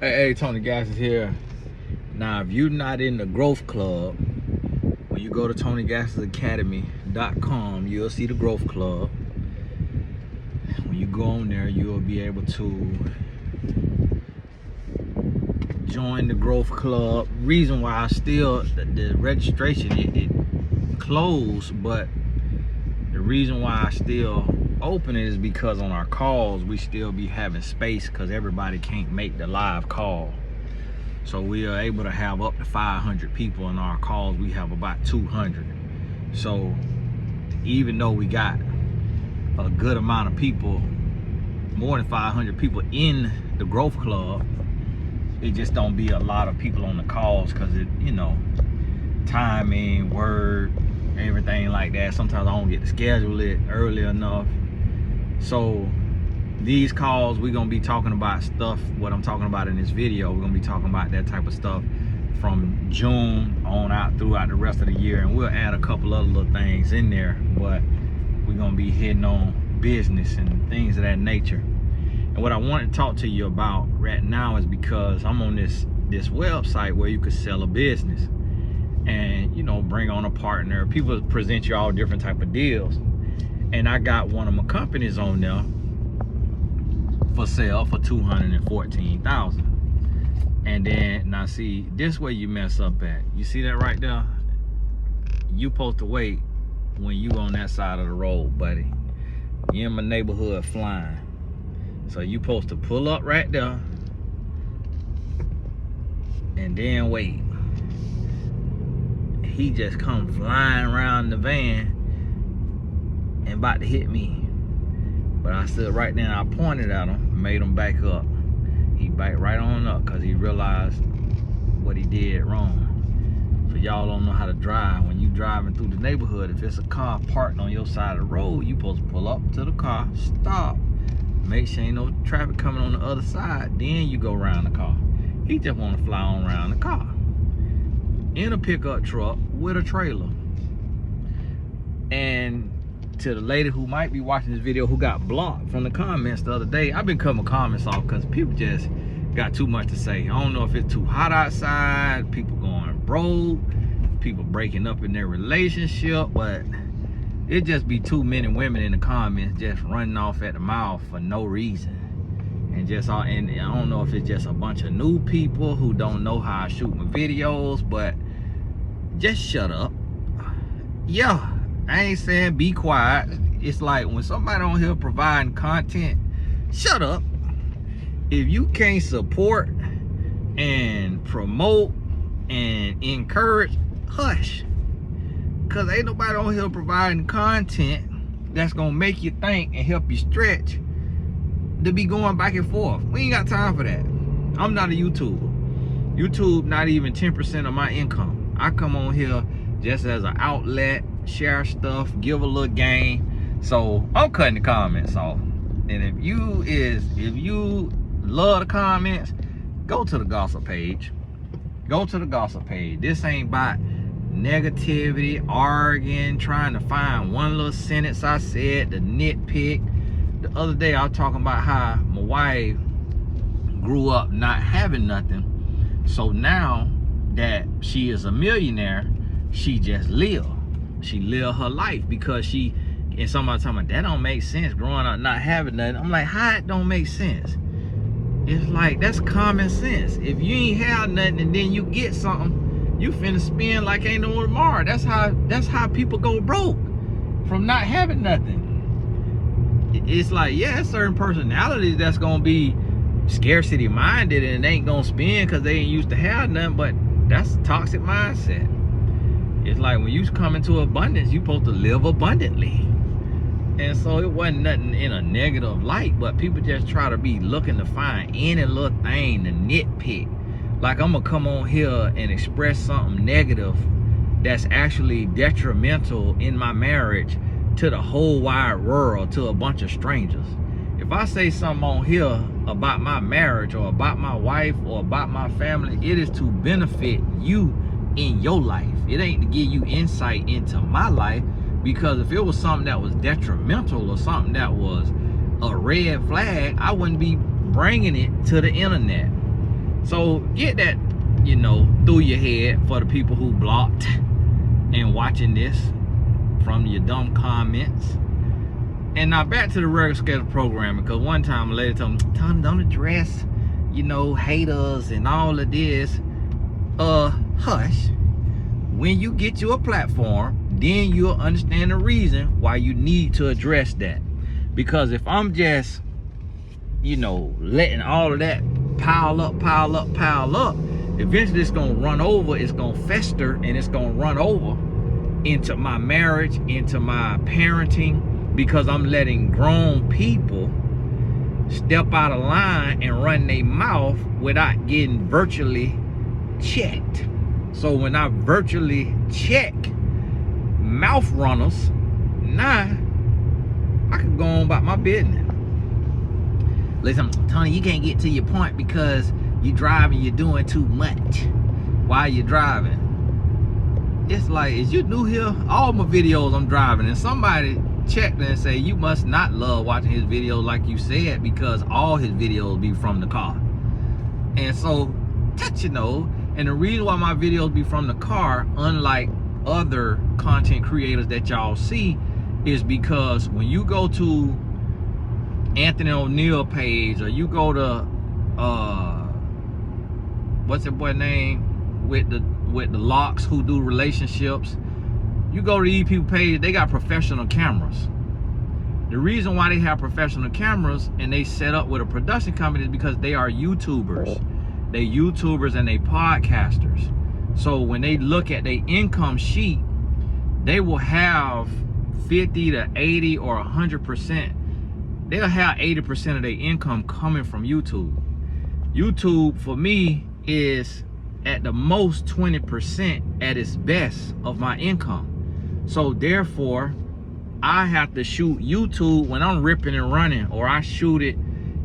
Hey, Tony Gas is here. Now, if you're not in the Growth Club, when you go to TonyGas'sAcademy.com, you'll see the Growth Club. When you go on there, you'll be able to join the Growth Club. Reason why I still, the registration, it closed, but the reason why I still open it is because on our calls, we still be having space because everybody can't make the live call. So we are able to have up to 500 people in our calls. We have about 200. So even though we got a good amount of people, more than 500 people in the Growth Club, it just don't be a lot of people on the calls because it, you know, timing, word, everything like that. Sometimes I don't get to schedule it early enough. So these calls, we're gonna be talking about stuff, what I'm talking about in this video. We're gonna be talking about that type of stuff from June on out throughout the rest of the year, and we'll add a couple other little things in there, but we're gonna be hitting on business and things of that nature. And what I want to talk to you about right now is because I'm on this website where you could sell a business and, you know, bring on a partner. People present you all different type of deals, and I got one of my companies on there for sale for $214,000. And then now see, this way you mess up at. You see that right there? You supposed to wait when you on that side of the road, buddy. You in my neighborhood flying. So you supposed to pull up right there and then wait. He just come flying around the van and about to hit me. But I stood right there and I pointed at him, made him back up. He backed right on up because he realized what he did wrong. So y'all don't know how to drive. When you driving through the neighborhood, if it's a car parked on your side of the road, you supposed to pull up to the car, stop, make sure ain't no traffic coming on the other side, then you go around the car. He just want to fly on around the car in a pickup truck with a trailer. And to the lady who might be watching this video who got blocked from the comments the other day, I've been cutting my comments off because people just got too much to say. I don't know if it's too hot outside, people going broke, people breaking up in their relationship, but it just be too many women in the comments just running off at the mouth for no reason. And just all, and I don't know if it's just a bunch of new people who don't know how I shoot my videos, but just shut up. Yeah, I ain't saying be quiet. It's like when somebody on here providing content, shut up. If you can't support and promote and encourage, hush. Cause ain't nobody on here providing content that's gonna make you think and help you stretch to be going back and forth. We ain't got time for that. I'm not a YouTuber. YouTube not even 10% of my income. I come on here just as an outlet, share stuff, give a little game. So I'm cutting the comments off. And if you love the comments, go to the gossip page. Go to the gossip page. This ain't about negativity, arguing, trying to find one little sentence I said, the nitpick. The other day I was talking about how my wife grew up not having nothing. So now that she is a millionaire, she just live. She live her life because she, and somebody talking about that don't make sense growing up not having nothing. I'm like, how it don't make sense? It's like, that's common sense. If you ain't have nothing and then you get something, you finna spend like ain't no tomorrow. That's how people go broke from not having nothing. It's like, yeah, certain personalities that's gonna be scarcity minded and they ain't gonna spend because they ain't used to have nothing, but that's a toxic mindset. It's like when you come into abundance, you supposed to live abundantly. And so it wasn't nothing in a negative light, but people just try to be looking to find any little thing to nitpick. Like I'm gonna come on here and express something negative that's actually detrimental in my marriage to the whole wide world, to a bunch of strangers. If I say something on here about my marriage or about my wife or about my family, it is to benefit you in your life. It ain't to give you insight into my life, because if it was something that was detrimental or something that was a red flag, I wouldn't be bringing it to the internet. So get that, you know, through your head for the people who blocked and watching this from your dumb comments. And now back to the regular schedule programming, because one time a lady told me, Tony, don't address, you know, haters and all of this. Hush. When you get you a platform, then you'll understand the reason why you need to address that. Because if I'm just, you know, letting all of that pile up, eventually it's gonna run over, it's gonna fester, and it's gonna run over into my marriage, into my parenting, because I'm letting grown people step out of line and run their mouth without getting virtually checked. So when I virtually check mouth runners, now I can go on about my business. Listen, Tony, you can't get to your point because you driving, you're doing too much while you're driving. It's like, is you new here? All my videos I'm driving, and somebody checked and say you must not love watching his videos like you said, because all his videos be from the car. And so, you know, and the reason why my videos be from the car, unlike other content creators that y'all see, is because when you go to Anthony O'Neal page, or you go to what's that boy name with the locks who do relationships, you go to these people page, they got professional cameras. The reason why they have professional cameras and they set up with a production company is because they are YouTubers. They YouTubers and they podcasters. So when they look at their income sheet, they will have 50 to 80 or 100%. They'll have 80% of their income coming from YouTube. YouTube for me is at the most 20% at its best of my income. So therefore, I have to shoot YouTube when I'm ripping and running, or I shoot it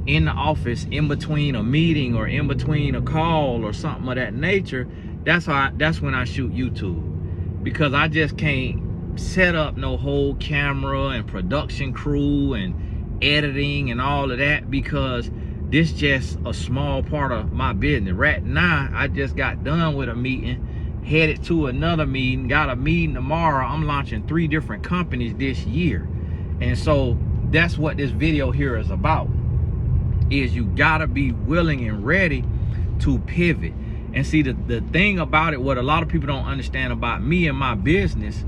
in the office in between a meeting or in between a call or something of that nature. That's when I shoot YouTube, because I just can't set up no whole camera and production crew and editing and all of that, because this just a small part of my business. Right now, I just got done with a meeting, headed to another meeting, got a meeting tomorrow. I'm launching 3 different companies this year. And so that's what this video here is about, is you gotta be willing and ready to pivot. And see, the thing about it, what a lot of people don't understand about me and my business,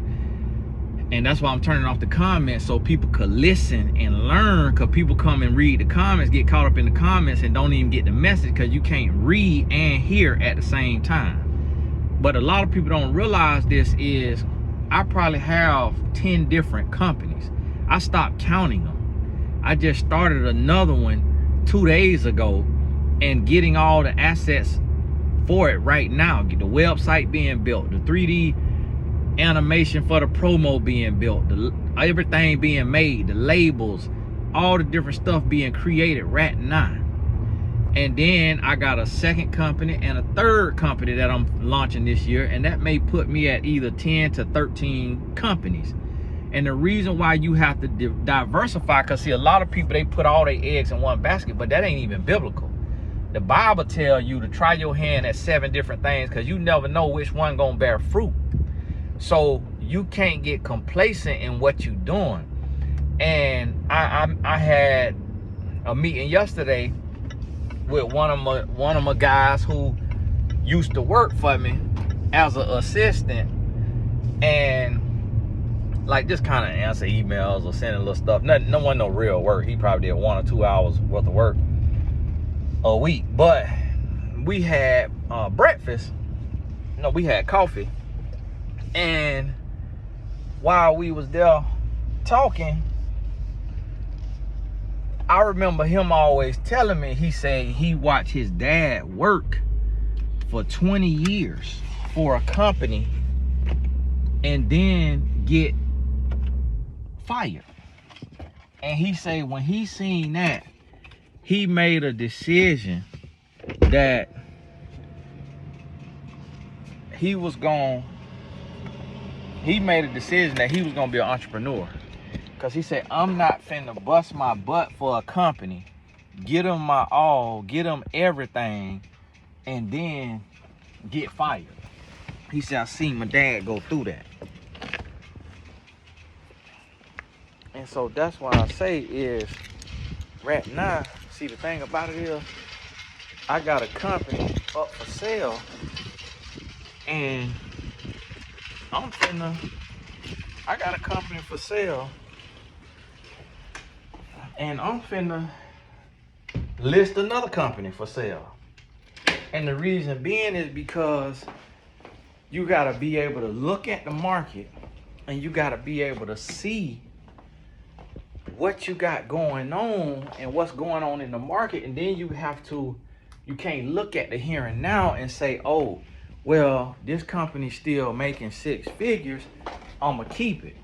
and that's why I'm turning off the comments so people could listen and learn, because people come and read the comments, get caught up in the comments, and don't even get the message, because you can't read and hear at the same time. But a lot of people don't realize this is, I probably have 10 different companies. I stopped counting them. I just started another one 2 days ago and getting all the assets for it right now. Get the website being built, the 3D animation for the promo being built, everything being made, the labels, all the different stuff being created right now. And then I got a second company and a third company that I'm launching this year, and that may put me at either 10 to 13 companies. And the reason why you have to diversify, because see, a lot of people, they put all their eggs in one basket, but that ain't even biblical. The Bible tells you to try your hand at 7 different things, because you never know which one gonna bear fruit. So you can't get complacent in what you're doing. And I had a meeting yesterday with one of my guys who used to work for me as an assistant, and like just kind of answer emails or sending little stuff. No real work. He probably did 1 or 2 hours worth of work a week. But we had breakfast. No, we had coffee. And while we was there talking, I remember him always telling me, he said he watched his dad work for 20 years for a company and then get fired. And he said when he seen that, he made a decision that he was gonna be an entrepreneur. Because he said, I'm not finna bust my butt for a company, get them my all, get them everything, and then get fired. He said, I seen my dad go through that. And so that's why I say is, right now, see, the thing about it is, I got a company up for sale, and I got a company for sale, and I'm finna list another company for sale. And the reason being is because you gotta be able to look at the market, and you gotta be able to see what you got going on and what's going on in the market. And then you can't look at the here and now and say, oh, well, this company's still making 6 figures, I'ma keep it.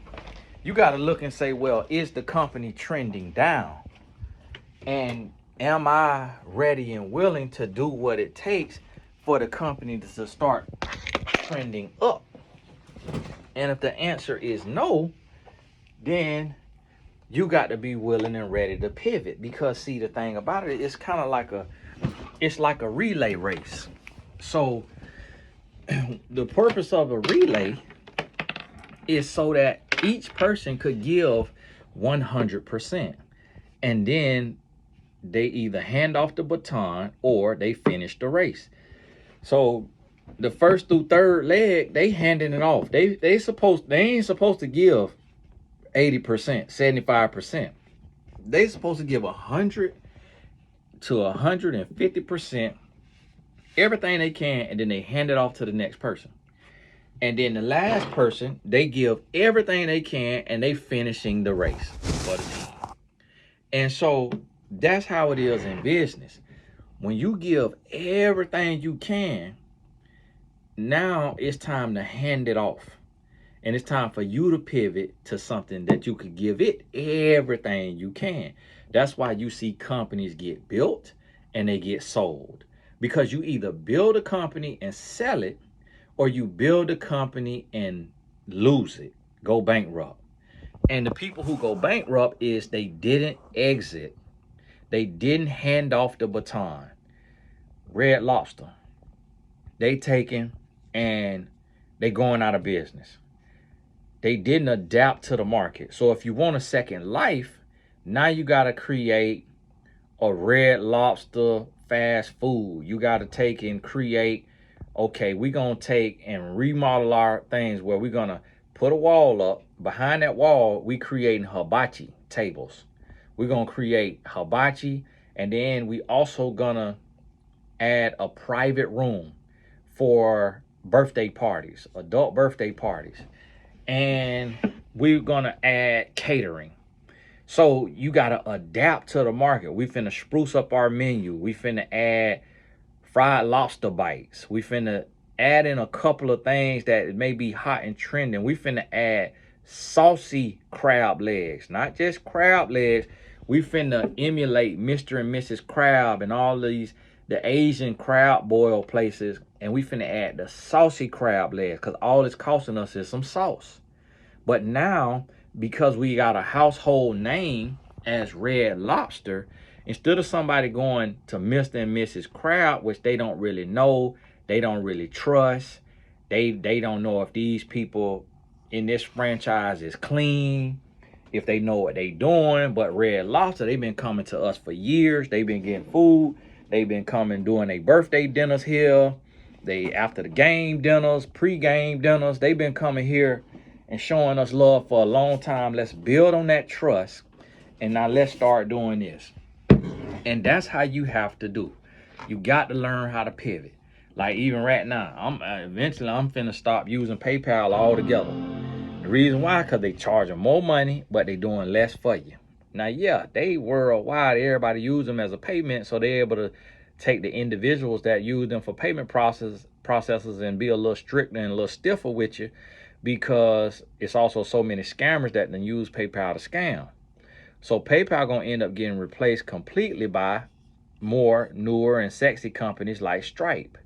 You gotta look and say, well, is the company trending down? And am I ready and willing to do what it takes for the company to start trending up? And if the answer is no, then you got to be willing and ready to pivot. Because see, the thing about it, it's kind of like a relay race. So the purpose of a relay is so that each person could give 100%, and then they either hand off the baton or they finish the race. So the first through third leg, they handing it off. They ain't supposed to give 80%, 75%. They supposed to give 100 to 150%, everything they can, and then they hand it off to the next person. And then the last person, they give everything they can, and they finishing the race for the team. And so that's how it is in business. When you give everything you can, now it's time to hand it off. And it's time for you to pivot to something that you could give it everything you can. That's why you see companies get built and they get sold. Because you either build a company and sell it, or you build a company and lose it, go bankrupt. And the people who go bankrupt is they didn't exit. They didn't hand off the baton. Red Lobster, they taking and they going out of business. They didn't adapt to the market. So if you want a second life, now you got to create a Red Lobster fast food. You got to take and create, okay, we're going to take and remodel our things where we're going to put a wall up. Behind that wall, we creating hibachi tables. We're going to create hibachi, and then we also going to add a private room for birthday parties, adult birthday parties. And we're going to add catering. So you got to adapt to the market. We finna spruce up our menu. We finna add fried lobster bites. We finna add in a couple of things that may be hot and trending. We finna add saucy crab legs, not just crab legs. We finna emulate Mr. and Mrs. Crab and all these, the Asian crab boil places. And we finna add the saucy crab legs, because all it's costing us is some sauce. But now, because we got a household name as Red Lobster, instead of somebody going to Mr. and Mrs. Crab, which they don't really know, they don't really trust, they don't know if these people in this franchise is clean, if they know what they doing. But Red Lobster, they've been coming to us for years. They've been getting food. They've been coming doing their birthday dinners here. They, after the game dinners, pre-game dinners, they've been coming here and showing us love for a long time. Let's build on that trust, and now let's start doing this. And that's how you have to do. You got to learn how to pivot. Like even right now, I'm finna stop using PayPal altogether. The reason why, because they charging more money, but they doing less for you. Now, yeah, they worldwide, everybody use them as a payment, so they're able to take the individuals that use them for payment processes and be a little stricter and a little stiffer with you, because it's also so many scammers that then use PayPal to scam. So PayPal gonna end up getting replaced completely by more newer and sexy companies like Stripe.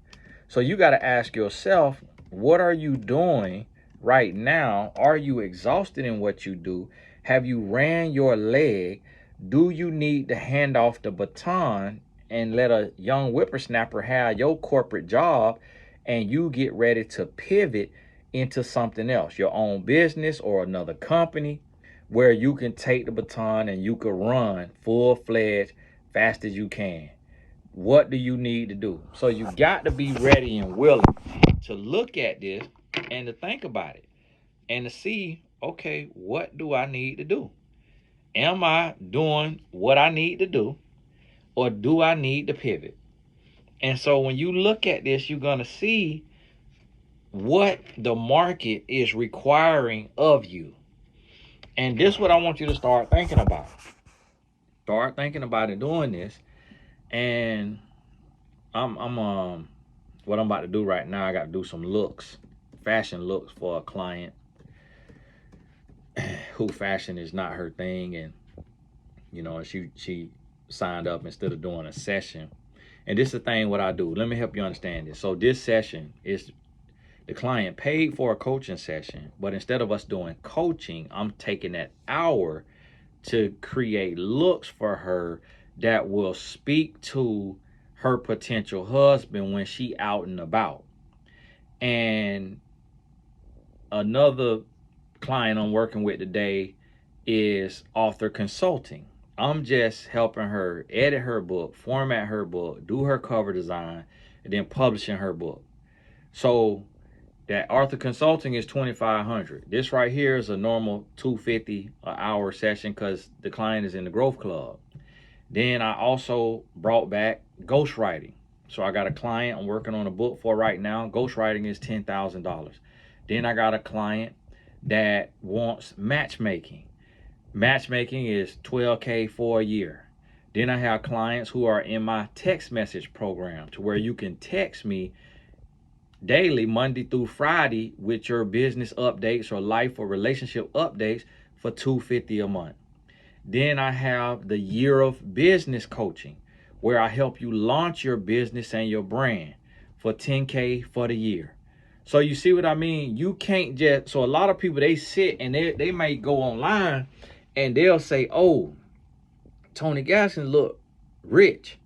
So you got to ask yourself, what are you doing right now? Are you exhausted in what you do? Have you ran your leg? Do you need to hand off the baton and let a young whippersnapper have your corporate job, and you get ready to pivot into something else, your own business or another company, where you can take the baton and you can run full-fledged fast as you can. What do you need to do? So you got to be ready and willing to look at this and to think about it and to see, okay, what do I need to do? Am I doing what I need to do, or do I need to pivot? And so when you look at this, you're going to see what the market is requiring of you. And this is what I want you to start thinking about. Start thinking about it, doing this. And I'm what I'm about to do right now, I got to do some looks, fashion looks for a client who fashion is not her thing, and you know, she signed up instead of doing a session. And this is the thing what I do. Let me help you understand this. So this session is, the client paid for a coaching session, but instead of us doing coaching, I'm taking that hour to create looks for her that will speak to her potential husband when she out and about. And another client I'm working with today is author consulting. I'm just helping her edit her book, format her book, do her cover design, and then publishing her book. So that author consulting is $2,500. This right here is a normal $250 an hour session because the client is in the growth club. Then I also brought back ghostwriting. So I got a client I'm working on a book for right now. Ghostwriting is $10,000. Then I got a client that wants matchmaking. Matchmaking is $12K for a year. Then I have clients who are in my text message program, to where you can text me daily, Monday through Friday, with your business updates or life or relationship updates for $250 a month. Then I have the year of business coaching, where I help you launch your business and your brand for $10K for the year. So you see what I mean? You can't just, so a lot of people, they sit and they might go online and they'll say, oh, Tony Gaskin look rich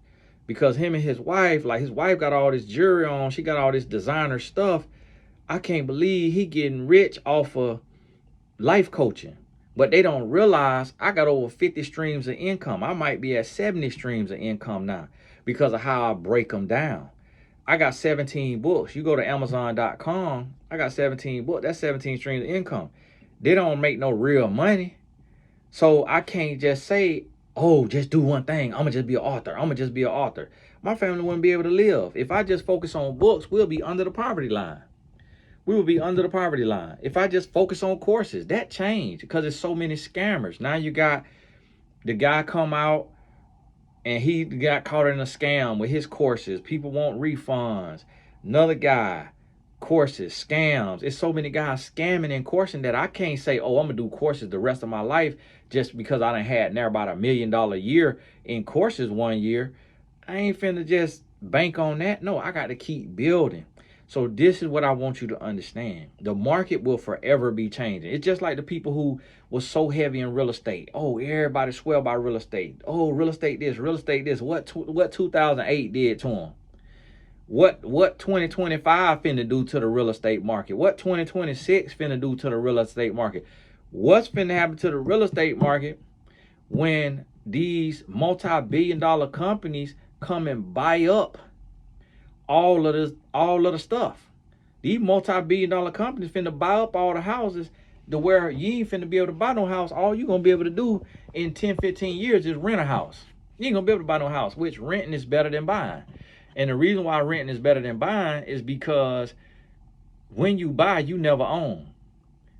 because him and his wife, like his wife got all this jewelry on, she got all this designer stuff. I can't believe he getting rich off of life coaching. But they don't realize I got over 50 streams of income. I might be at 70 streams of income now because of how I break them down. I got 17 books. You go to Amazon.com, I got 17 books. That's 17 streams of income. They don't make no real money. So I can't just say, oh, just do one thing. I'm going to just be an author. I'm going to just be an author. My family wouldn't be able to live. If I just focus on books, we'll be under the poverty line. We will be under the poverty line. If I just focus on courses, that changed because there's so many scammers. Now you got the guy come out and he got caught in a scam with his courses. People want refunds. Another guy, courses, scams. It's so many guys scamming and coursing that I can't say, oh, I'm going to do courses the rest of my life just because I done had near about $1 million a year in courses one year. I ain't finna just bank on that. No, I got to keep building. So this is what I want you to understand. The market will forever be changing. It's just like the people who was so heavy in real estate. Oh, everybody swear by real estate. Oh, real estate this, real estate this. What 2008 did to them? What 2025 finna do to the real estate market? What 2026 finna do to the real estate market? What's finna happen to the real estate market when these multi-billion-dollar companies come and buy up all of the stuff? These multi-billion-dollar companies finna buy up all the houses to where you ain't finna be able to buy no house. All you gonna be able to do in 10, 15 years is rent a house. You ain't gonna be able to buy no house, which renting is better than buying. And the reason why renting is better than buying is because when you buy, you never own.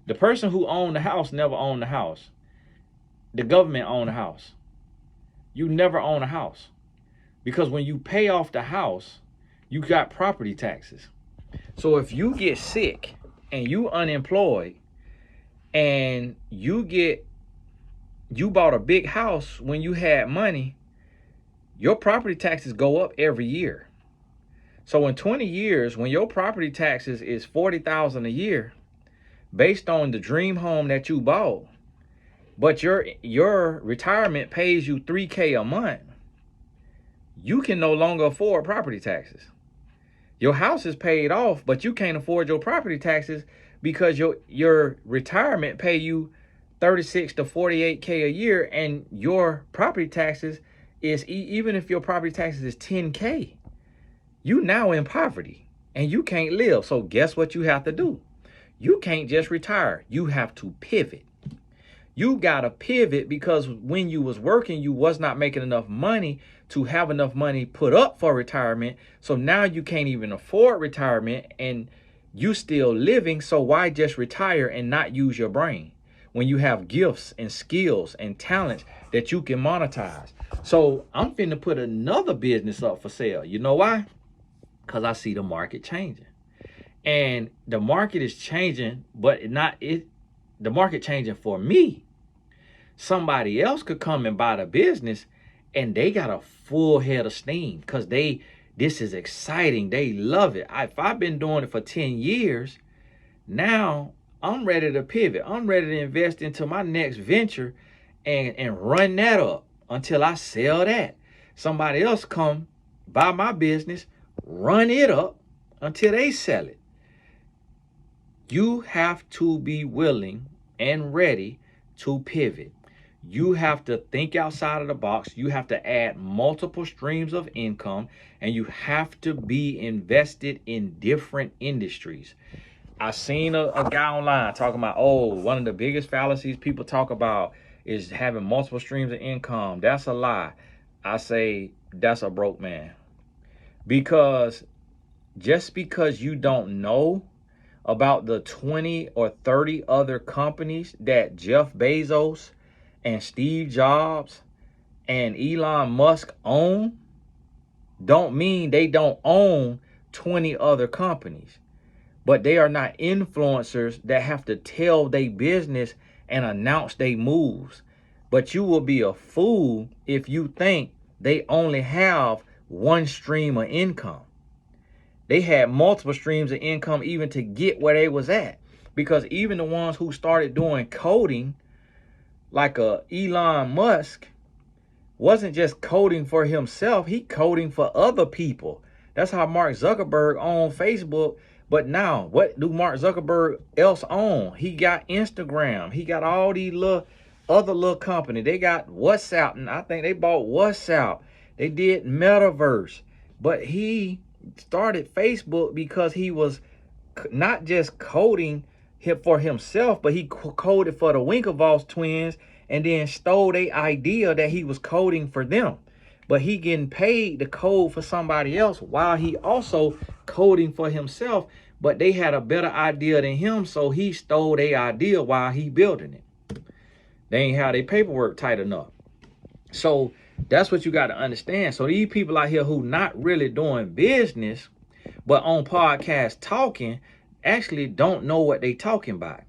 The person who owned the house never owned the house. The government owned the house. You never own a house. Because when you pay off the house, you got property taxes. So if you get sick and you unemployed and you bought a big house when you had money, your property taxes go up every year. So in 20 years, when your property taxes is $40,000 a year, based on the dream home that you bought, but your retirement pays you $3K a month, you can no longer afford property taxes. Your house is paid off, but you can't afford your property taxes because your retirement pay you 36 to 48K a year, and your property taxes is even if your property taxes is 10K, you now in poverty and you can't live. So guess what you have to do? You can't just retire. You have to pivot. You gotta pivot because when you was working, you was not making enough money to have enough money put up for retirement. So now you can't even afford retirement and you still living. So why just retire and not use your brain when you have gifts and skills and talents that you can monetize? So I'm finna put another business up for sale. You know why? Because I see the market changing. And the market is changing, but not it. The market changing for me. Somebody else could come and buy the business and they got a full head of steam because this is exciting. They love it. If I've been doing it for 10 years, now I'm ready to pivot. I'm ready to invest into my next venture and run that up until I sell that. Somebody else come buy my business, run it up until they sell it. You have to be willing and ready to pivot. You have to think outside of the box. You have to add multiple streams of income, and you have to be invested in different industries. I seen a guy online talking about, one of the biggest fallacies people talk about is having multiple streams of income. That's a lie. I say that's a broke man. Because just because you don't know about the 20 or 30 other companies that Jeff Bezos and Steve Jobs and Elon Musk own, don't mean they don't own 20 other companies. But they are not influencers that have to tell their business and announce their moves. But you will be a fool if you think they only have one stream of income. They had multiple streams of income even to get where they was at. Because even the ones who started doing coding, like Elon Musk, wasn't just coding for himself, he coding for other people. That's how Mark Zuckerberg owned Facebook. But now, what do Mark Zuckerberg else own? He got Instagram. He got all these other little company. They got WhatsApp, and I think they bought WhatsApp. They did Metaverse. But he started Facebook because he was not just coding for himself, but he coded for the Winklevoss twins and then stole their idea that he was coding for them. But he getting paid to code for somebody else while he also coding for himself. But they had a better idea than him, so he stole their idea while he building it. They ain't have their paperwork tight enough. So that's what you got to understand. So these people out here who not really doing business, but on podcast talking, actually don't know what they talking about.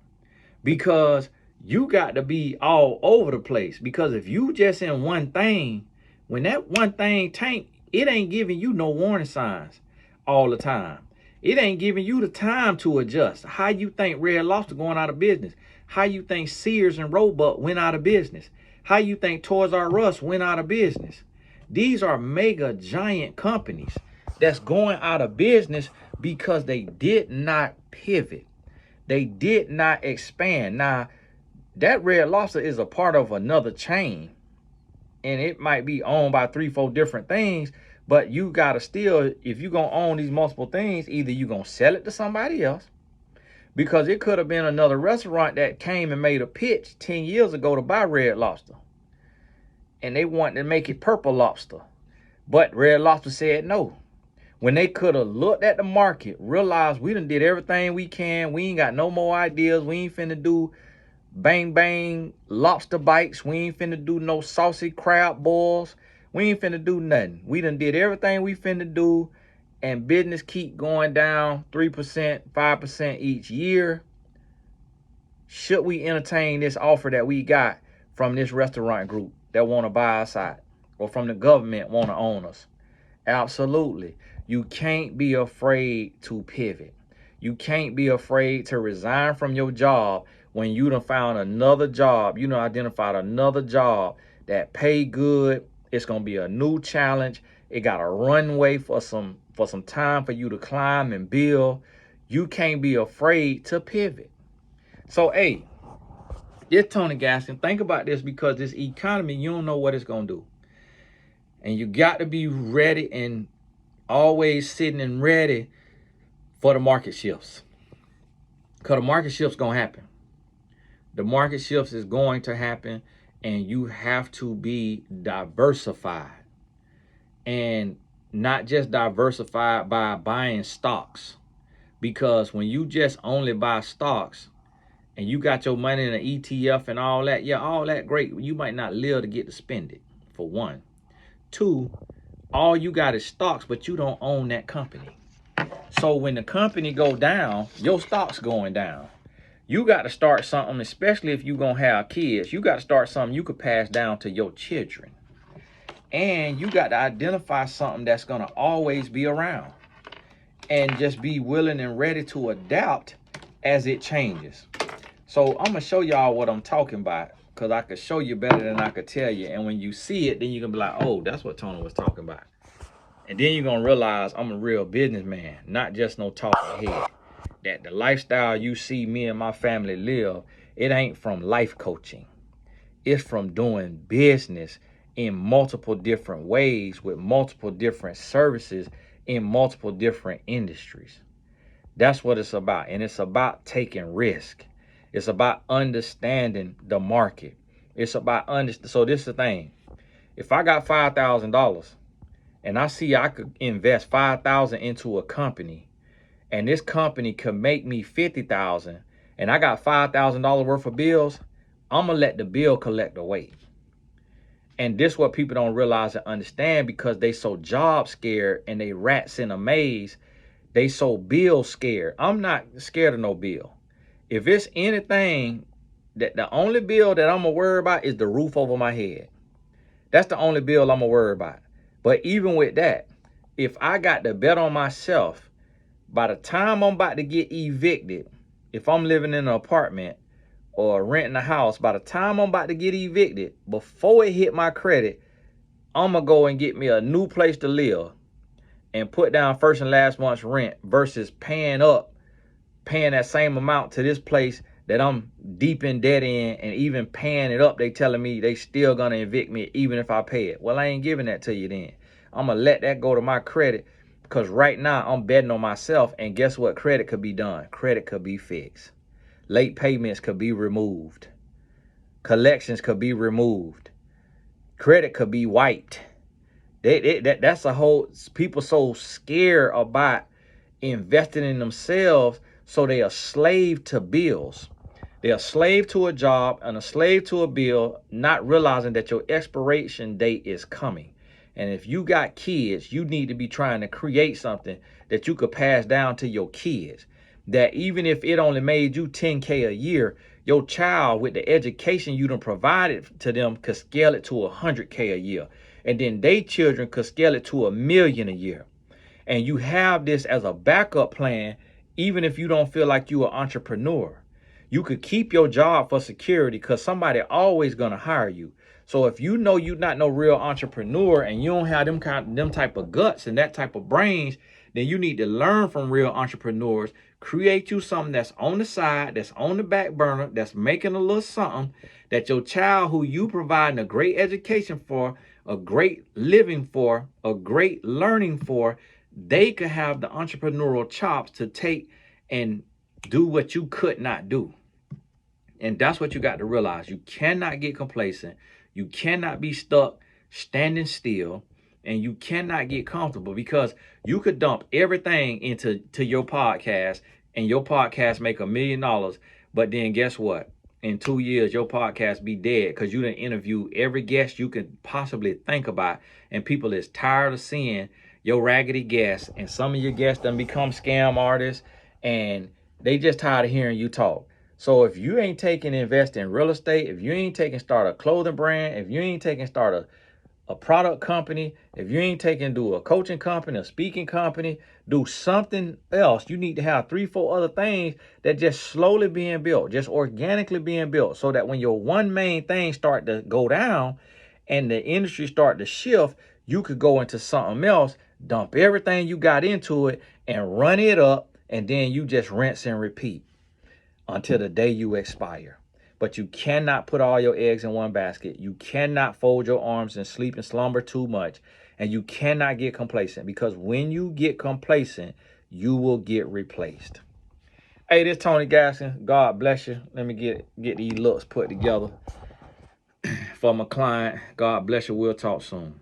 Because you got to be all over the place. Because if you just in one thing, when that one thing tank, it ain't giving you no warning signs all the time. It ain't giving you the time to adjust. How you think Red Lobster going out of business? How you think Sears and Roebuck went out of business? How you think Toys R Us went out of business? These are mega giant companies that's going out of business because they did not pivot. They did not expand. Now, that Red Lobster is a part of another chain, and it might be owned by 3-4 different things, but you gotta still, if you're gonna own these multiple things, either you're gonna sell it to somebody else, because it could have been another restaurant that came and made a pitch 10 years ago to buy Red Lobster, and they wanted to make it Purple Lobster, but Red Lobster said no. When they could have looked at the market, realized we done did everything we can, we ain't got no more ideas, we ain't finna do bang bang lobster bites, we ain't finna do no saucy crab boils, we ain't finna do nothing. We done did everything we finna do, and business keep going down 3%, 5% each year. Should we entertain this offer that we got from this restaurant group that want to buy us out, or from the government want to own us? Absolutely. You can't be afraid to pivot. You can't be afraid to resign from your job when you done found another job. You done identified another job that pay good. It's going to be a new challenge. It got a runway for some time for you to climb and build. You can't be afraid to pivot. So, hey, this Tony Gaskin, think about this, because this economy, you don't know what it's going to do. And you got to be ready and always sitting and ready for the market shifts. Because the market shifts going to happen. The market shifts is going to happen, and you have to be diversified. And not just diversified by buying stocks. Because when you just only buy stocks and you got your money in an ETF and all that, yeah, all that great. You might not live to get to spend it, for one. Two, all you got is stocks, but you don't own that company. So when the company go down, your stock's going down. You got to start something, especially if you're going to have kids. You got to start something you could pass down to your children. And you got to identify something that's going to always be around. And just be willing and ready to adapt as it changes. So I'm going to show y'all what I'm talking about, because I could show you better than I could tell you. And when you see it, then you're going to be like, oh, that's what Tony was talking about. And then you're going to realize I'm a real businessman, not just no talking head. That the lifestyle you see me and my family live, it ain't from life coaching. It's from doing business in multiple different ways with multiple different services in multiple different industries. That's what it's about. And it's about taking risk. It's about understanding the market. It's about so this is the thing. If I got $5,000 and I see I could invest $5,000 into a company, and this company could make me $50,000, and I got $5,000 worth of bills, I'm gonna let the bill collector wait. And this is what people don't realize and understand, because they so job scared and they rats in a maze. They so bill scared. I'm not scared of no bill. If it's anything, that the only bill that I'm gonna worry about is the roof over my head. That's the only bill I'm gonna worry about. But even with that, if I got to bet on myself, by the time I'm about to get evicted, if I'm living in an apartment or renting a house, by the time I'm about to get evicted, before it hit my credit, I'm gonna go and get me a new place to live and put down first and last month's rent versus paying that same amount to this place that I'm deep in debt in, and even paying it up, they telling me they still gonna evict me even if I pay it. Well, I ain't giving that to you then. I'm gonna let that go to my credit, because right now I'm betting on myself, and guess what? Credit could be done. Credit could be fixed. Late payments could be removed. Collections could be removed. Credit could be wiped. That's a whole, people so scared about investing in themselves, so they are slave to bills. They're a slave to a job and a slave to a bill, not realizing that your expiration date is coming. And if you got kids, you need to be trying to create something that you could pass down to your kids. That even if it only made you $10K a year, your child, with the education you done provided to them, could scale it to $100K a year. And then they children could scale it to $1 million a year. And you have this as a backup plan, even if you don't feel like you're an entrepreneur. You could keep your job for security, because somebody always gonna hire you. So if you know you're not no real entrepreneur and you don't have them type of guts and that type of brains, then you need to learn from real entrepreneurs. Create you something that's on the side, that's on the back burner, that's making a little something, that your child, who you providing a great education for, a great living for, a great learning for, they could have the entrepreneurial chops to take and do what you could not do. And that's what you got to realize. You cannot get complacent. You cannot be stuck standing still, and you cannot get comfortable, because you could dump everything into your podcast, and your podcast make $1 million. But then guess what? In 2 years, your podcast be dead, because you didn't interview every guest you could possibly think about. And people is tired of seeing your raggedy guests, and some of your guests done become scam artists, and they just tired of hearing you talk. So if you ain't taking invest in real estate, if you ain't taking start a clothing brand, if you ain't taking start a product company, if you ain't taking do a coaching company, a speaking company, do something else. You need to have 3, 4 other things that just slowly being built, just organically being built, so that when your one main thing start to go down and the industry start to shift, You could go into something else, dump everything you got into it, and run it up, and then you just rinse and repeat until the day you expire. But you cannot put all your eggs in one basket. You cannot fold your arms and sleep and slumber too much. And you cannot get complacent, because when you get complacent, you will get replaced. Hey, this is Tony Gasson. God bless you. Let me get these looks put together for my client. God bless you. We'll talk soon.